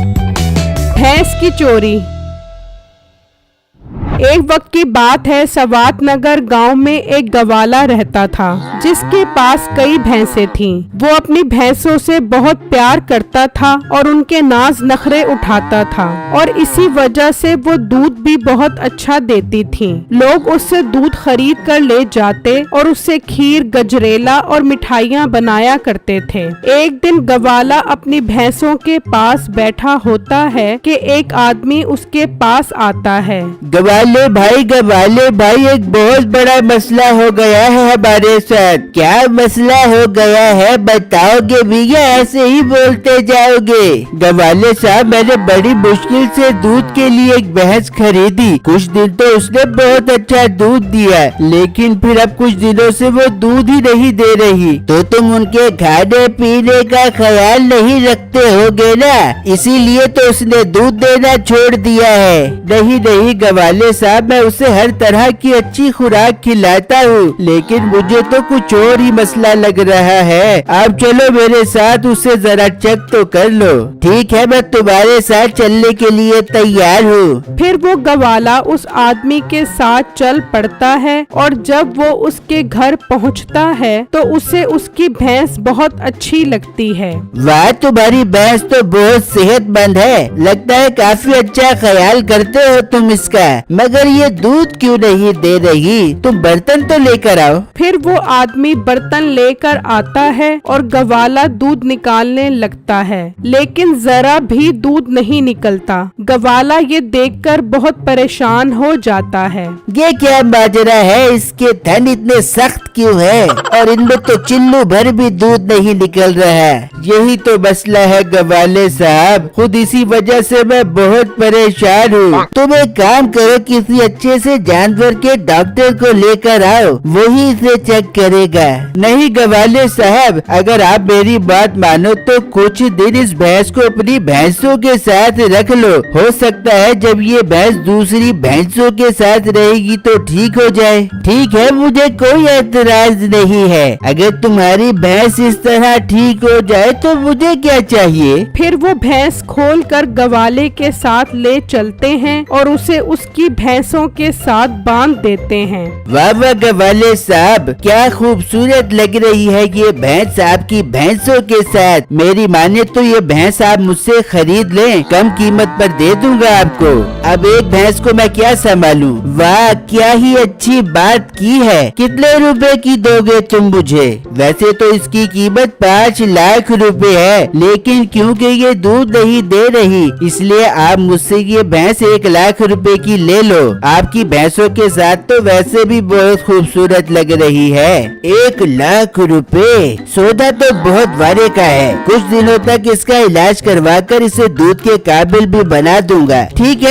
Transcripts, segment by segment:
भैंस की चोरी। एक वक्त की बात है, सवात नगर गांव में एक गवाला रहता था जिसके पास कई भैंसें थीं। वो अपनी भैंसों से बहुत प्यार करता था और उनके नाज नखरे उठाता था और इसी वजह से वो दूध भी बहुत अच्छा देती थीं। लोग उससे दूध खरीद कर ले जाते और उससे खीर, गजरेला और मिठाइयाँ बनाया करते थे। एक दिन गवाला अपनी भैंसों के पास बैठा होता है कि एक आदमी उसके पास आता है। गवाले भाई एक बहुत बड़ा मसला हो गया है हमारे साथ। क्या मसला हो गया है बताओगे भैया, ऐसे ही बोलते जाओगे? गवाले साहब, मैंने बड़ी मुश्किल से दूध के लिए एक भैंस खरीदी। कुछ दिन तो उसने बहुत अच्छा दूध दिया, लेकिन फिर अब कुछ दिनों से वो दूध ही नहीं दे रही। तो तुम उनके खाने पीने का ख्याल नहीं रखते होगे ना, इसीलिए तो उसने दूध देना छोड़ दिया है। नहीं गवाले साहब, मैं उसे हर तरह की अच्छी खुराक खिलाता हूँ, लेकिन मुझे तो कुछ और ही मसला लग रहा है। आप चलो मेरे साथ, उसे जरा चेक तो कर लो। ठीक है, मैं तुम्हारे साथ चलने के लिए तैयार हूँ। फिर वो गवाला उस आदमी के साथ चल पड़ता है और जब वो उसके घर पहुँचता है तो उसे उसकी भैंस बहुत अच्छी लगती है। वाह, तुम्हारी भैंस तो बहुत सेहतमंद है, लगता है काफी अच्छा ख्याल करते हो तुम इसका, मगर ये दूध क्यों नहीं दे रही? तुम बर्तन तो लेकर आओ। फिर वो आदमी बर्तन लेकर आता है और गवाला दूध निकालने लगता है, लेकिन जरा भी दूध नहीं निकलता। गवाला ये देखकर बहुत परेशान हो जाता है। ये क्या माजरा है, इसके थन इतने सख्त क्यों है और इनमें तो चिल्लू भर भी दूध नहीं निकल रहा है। यही तो मसला है गवाले साहब, खुद इसी वजह से मैं बहुत परेशान हूँ। तुम एक काम करो, किसी अच्छे से जानवर के डॉक्टर को लेकर आओ, वही इसे चेक करेगा। नहीं गवाले साहब, अगर आप मेरी बात मानो तो कुछ दिन इस भैंस को अपनी भैंसों के साथ रख लो। हो सकता है जब ये भैंस दूसरी भैंसों के साथ रहेगी तो ठीक हो जाए। ठीक है, मुझे कोई एतराज नहीं है। अगर तुम्हारी भैंस इस तरह ठीक हो जाए तो मुझे क्या चाहिए? फिर वो भैंस खोलकर गवाले के साथ ले चलते हैं और उसे उसकी भैंसों के साथ बांध देते हैं। वाह गवाले साहब, क्या खूबसूरत लग रही है ये भैंस आपकी भैंसों के साथ। मेरी माने तो ये भैंस आप मुझसे खरीद लें, कम कीमत पर दे दूंगा आपको। अब एक भैंस को मैं क्या संभालूं? वाह, क्या ही अच्छी बात की है। कितने रुपए की दोगे तुम मुझे? वैसे तो इसकी कीमत 5 लाख रुपए है, लेकिन क्योंकि ये दूध नहीं दे रही, इसलिए आप मुझसे ये भैंस 1 लाख रुपए की ले लो। आपकी भैंसों के साथ तो वैसे भी बहुत खूबसूरत लग रही है। 1 लाख रुपए, सौदा तो बहुत वारे का है। कुछ दिनों तक इसका इलाज करवाकर इसे दूध के काबिल भी बना दूंगा। ठीक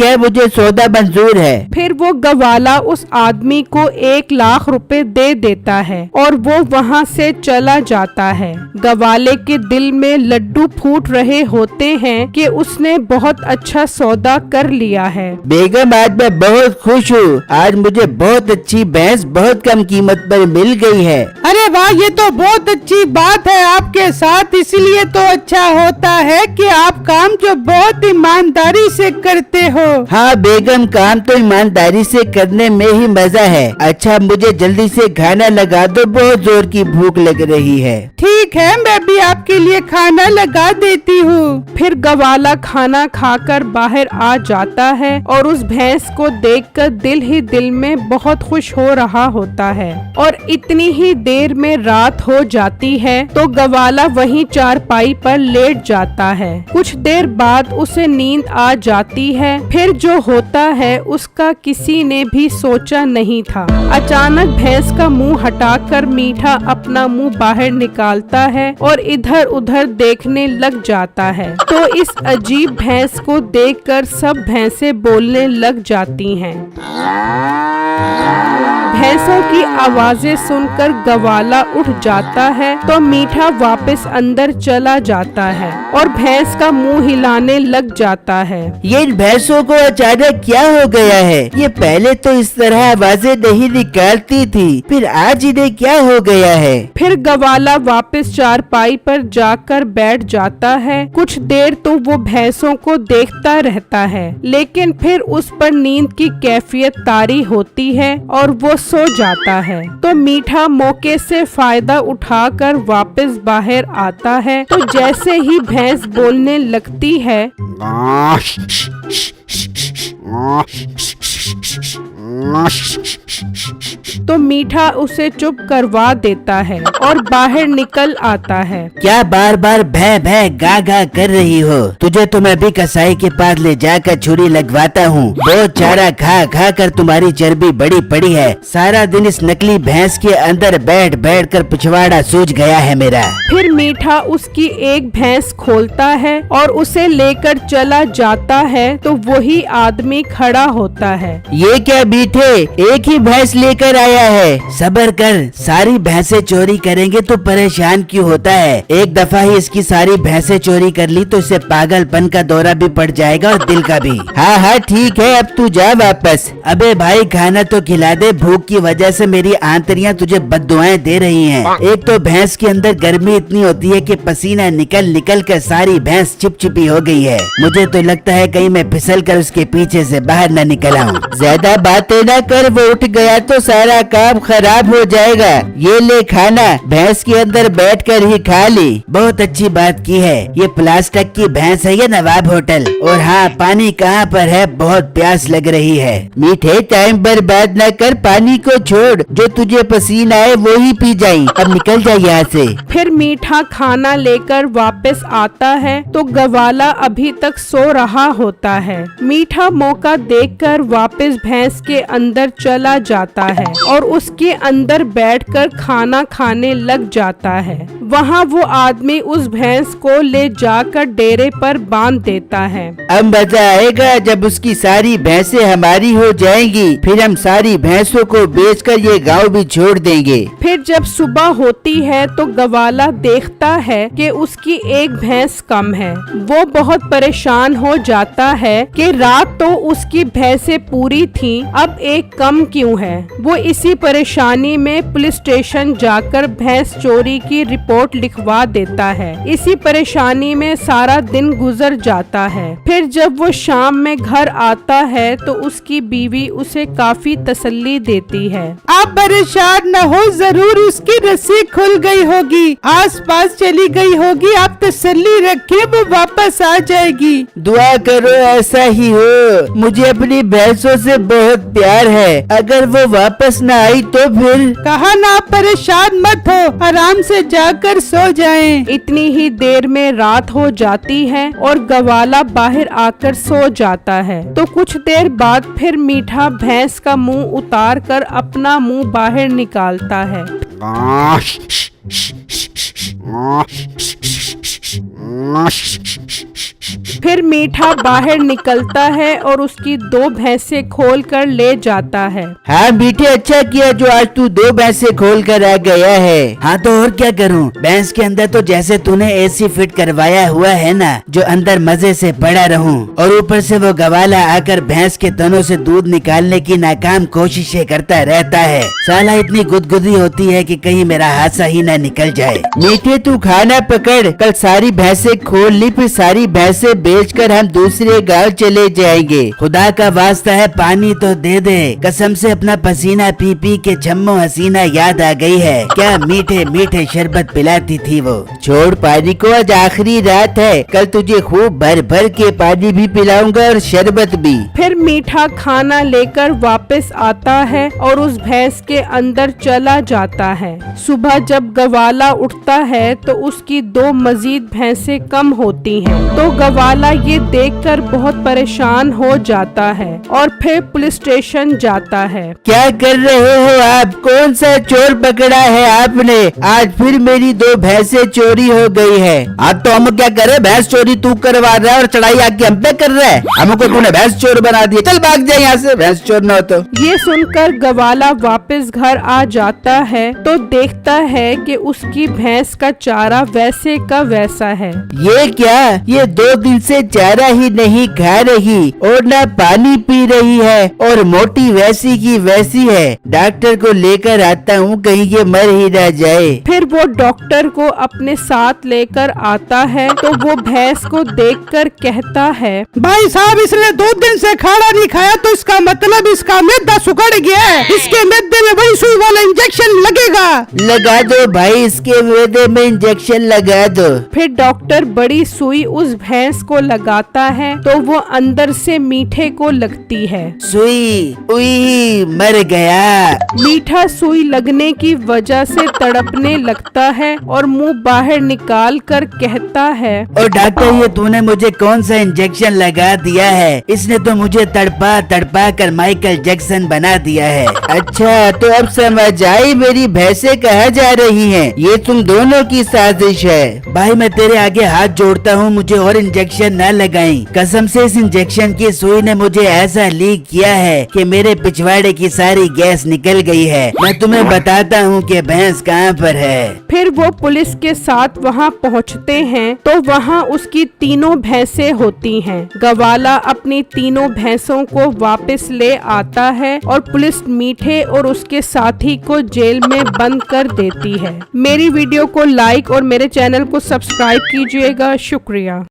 है, मुझे सौदा मंजूर है। फिर वो गवाला उस आदमी को 1 लाख रुपए दे देता है और वो वहाँ से चला जाता है। गवाले के दिल में लड्डू फूट रहे होते हैं कि उसने बहुत अच्छा सौदा कर लिया है। बेगम, आज मैं बहुत खुश हूँ। आज मुझे बहुत अच्छी भैंस बहुत कम कीमत पर मिल गई है। अरे वाह, ये तो बहुत अच्छी बात है आपके साथ। इसलिए तो अच्छा होता है कि आप काम जो बहुत ईमानदारी से करते हो। हाँ बेगम, काम तो ईमानदारी से करने में ही मजा है। अच्छा, मुझे जल्दी से खाना लगा दो, बहुत जोर की भूख लग रही है। ठीक है, मैं भी आपके लिए खाना लगा देती हूँ। फिर गवाला खाना खाकर बाहर आ जाता है और उस भैंस को देखकर दिल ही दिल में बहुत खुश हो रहा होता है। और इतनी ही देर में रात हो जाती है तो गवाला वहीं चारपाई पर लेट जाता है। कुछ देर बाद उसे नींद आ जाती है। फिर जो होता है उसका किसी ने भी सोचा नहीं था। अचानक भैंस का मुंह हटाकर मीठा अपना मुंह बाहर निकालता है और इधर उधर देखने लग जाता है। तो इस अजीब भैंस को देखकर सब भैंसें बोलने लग जाती हैं। भैंसों की आवाजें सुनकर गवाला उठ जाता है तो मीठा वापस अंदर चला जाता है और भैंस का मुंह हिलाने लग जाता है। ये इन भैंसों को अचानक क्या हो गया है? ये पहले तो इस तरह आवाजें नहीं निकालती थी, फिर आज इन्हें क्या हो गया है? फिर गवाला वापस चारपाई पर जाकर बैठ जाता है। कुछ देर तो वो भैंसों को देखता रहता है, लेकिन फिर उस पर नींद की कैफियत तारी होती है और वो सो जाता है। तो मीठा मौके से फायदा उठाकर वापस बाहर आता है। तो जैसे ही भैंस बोलने लगती है तो मीठा उसे चुप करवा देता है और बाहर निकल आता है। क्या बार बार भै भै गा गा कर रही हो? तुझे तो मैं भी कसाई के पास ले जाकर छुरी लगवाता हूँ। बहुत चारा खा खा कर तुम्हारी चर्बी बड़ी पड़ी है। सारा दिन इस नकली भैंस के अंदर बैठ बैठ कर पिछवाड़ा सूज गया है मेरा। फिर मीठा उसकी एक भैंस खोलता है और उसे लेकर चला जाता है तो वही आदमी खड़ा होता है। ये क्या मीठे, एक ही भैंस लेकर आया है? सब्र कर, सारी भैंसें चोरी करेंगे तो परेशान क्यों होता है? एक दफा ही इसकी सारी भैंसें चोरी कर ली तो इसे पागलपन का दौरा भी पड़ जाएगा और दिल का भी। हाँ हाँ ठीक है, अब तू जा वापस। अबे भाई खाना तो खिला दे, भूख की वजह से मेरी आंतरियां तुझे बद्दुआएं दे रही हैं। एक तो भैंस के अंदर गर्मी इतनी होती है कि पसीना निकल निकल कर सारी भैंस चिपचिपी हो गई है। मुझे तो लगता है कहीं मैं फिसल कर उसके पीछे से बाहर न निकल आऊं। ज्यादा बातें न कर, वो उठ गया तो सारा काम खराब हो जाएगा। ये ले खाना, भैंस के अंदर बैठकर ही खा ली। बहुत अच्छी बात की है। ये प्लास्टिक की भैंस है ये नवाब होटल। और हाँ, पानी कहाँ पर है? बहुत प्यास लग रही है। मीठे टाइम बर्बाद न कर, पानी को छोड़, जो तुझे पसीना आए वो ही पी जाई। अब निकल जाए यहाँ से। फिर मीठा खाना लेकर वापस आता है तो गवाला अभी तक सो रहा होता है। मीठा मौका देखकर वापस भैंस के अंदर चला जाता है और उसके अंदर बैठकर खाना खाने लग जाता है। वहाँ वो आदमी उस भैंस को ले जाकर डेरे पर बांध देता है। अब मजा आएगा जब उसकी सारी भैंसें हमारी हो जाएंगी। फिर हम सारी भैंसों को बेचकर ये गांव भी छोड़ देंगे। फिर जब सुबह होती है तो गवाला देखता है कि उसकी एक भैंस कम है। वो बहुत परेशान हो जाता है कि रात तो उसकी भैंसें पूरी थीं, अब एक कम क्यों है। वो इसी परेशानी में पुलिस स्टेशन जाकर भैंस चोरी की रिपोर्ट लिखवा देता है। इसी परेशानी में सारा दिन गुजर जाता है। फिर जब वो शाम में घर आता है तो उसकी बीवी उसे काफी तसल्ली देती है। आप परेशान न हो, जरूर उसकी रस्सी खुल गई होगी, आसपास चली गई होगी। आप तसल्ली रखें, वो वापस आ जाएगी। दुआ करो ऐसा ही हो। मुझे अपनी भैंसों से बहुत प्यार है। अगर वो वापस न आई तो फिर? कहा ना, आप परेशान मत हो, आराम से जाकर सो जाएं। इतनी ही देर में रात हो जाती है और गवाला बाहर आकर सो जाता है। तो कुछ देर बाद फिर मीठा भैंस का मुंह उतार कर अपना मुंह बाहर निकालता है। फिर मीठा बाहर निकलता है और उसकी 2 भैंसें खोल कर ले जाता है। हाँ मीठे, अच्छा किया जो आज तू 2 भैंसें खोल कर आ गया है। हाँ तो और क्या करूँ? भैंस के अंदर तो जैसे तूने एसी फिट करवाया हुआ है ना, जो अंदर मजे से पड़ा रहूं। और ऊपर से वो गवाला आकर भैंस के तनों से दूध निकालने की नाकाम कोशिशें करता रहता है। साला इतनी गुदगुदी होती है कि कहीं मेरा हादसा ही ना निकल जाए। मीठे तू खाना पकड़, कल सारी भैंसें खोल ली, फिर सारी भैंसें बेचकर हम दूसरे गांव चले जाएंगे। खुदा का वास्ता है पानी तो दे दे। कसम से अपना पसीना पी पी के छम्मो हसीना याद आ गई है। क्या मीठे मीठे शरबत पिलाती थी वो। छोड़ पानी को, आज आखिरी रात है। कल तुझे खूब भर भर के पानी भी पिलाऊंगा और शरबत भी। फिर मीठा खाना लेकर वापस आता है और उस भैंस के अंदर चला जाता है। सुबह जब गवाला उठता है तो उसकी 2 मजीद भैंसें कम होती हैं। तो गवाला गवाला ये देखकर बहुत परेशान हो जाता है और फिर पुलिस स्टेशन जाता है। क्या कर रहे हो आप? कौन सा चोर पकड़ा है आपने? आज फिर मेरी 2 भैंसें चोरी हो गई है। आज तो हम क्या करे? भैंस चोरी तू करवा रहा है और चढ़ाई आके हम पे कर रहा है। हमको तूने भैंस चोर बना दिया। चल भाग जाए यहाँ से, भैंस चोर न हो तो। ये सुनकर गवाला वापस घर आ जाता है तो देखता है कि उसकी भैंस का चारा वैसे का वैसा है। ये क्या? ये 2 दिन से चारा ही नहीं खा रही और ना पानी पी रही है और मोटी वैसी की वैसी है। डॉक्टर को लेकर आता हूँ, कहीं ये मर ही ना जाए। फिर वो डॉक्टर को अपने साथ लेकर आता है तो वो भैंस को देखकर कहता है, भाई साहब, इसने 2 दिन से खाना नहीं खाया तो इसका मतलब इसका मैदा सुखड़ गया है। इसके मैदे में बड़ी सुई वाला इंजेक्शन लगेगा। लगा दो भाई, इसके मैदे में इंजेक्शन लगा दो। फिर डॉक्टर बड़ी सुई उस भैंस को लगाता है तो वो अंदर से मीठे को लगती है। सुई उई मर गया। मीठा सुई लगने की वजह से तड़पने लगता है और मुंह बाहर निकाल कर कहता है, और डॉक्टर, ये तूने मुझे कौन सा इंजेक्शन लगा दिया है? इसने तो मुझे तड़पा तड़पा कर माइकल जैक्सन बना दिया है। अच्छा, तो अब समझ आई मेरी भैंसें कहाँ जा रही हैं। ये तुम दोनों की साजिश है। भाई मैं तेरे आगे हाथ जोड़ता हूँ, मुझे और इंजेक्शन न लगाई। कसम से इस इंजेक्शन की सुई ने मुझे ऐसा लीक किया है कि मेरे पिछवाड़े की सारी गैस निकल गई है। मैं तुम्हें बताता हूँ कि भैंस कहाँ पर है। फिर वो पुलिस के साथ वहाँ पहुँचते हैं तो वहाँ उसकी 3 भैंसें होती हैं। गवाला अपनी 3 भैंसों को वापस ले आता है और पुलिस मीठे और उसके साथी को जेल में बंद कर देती है। मेरी वीडियो को लाइक और मेरे चैनल को सब्सक्राइब कीजिएगा। शुक्रिया।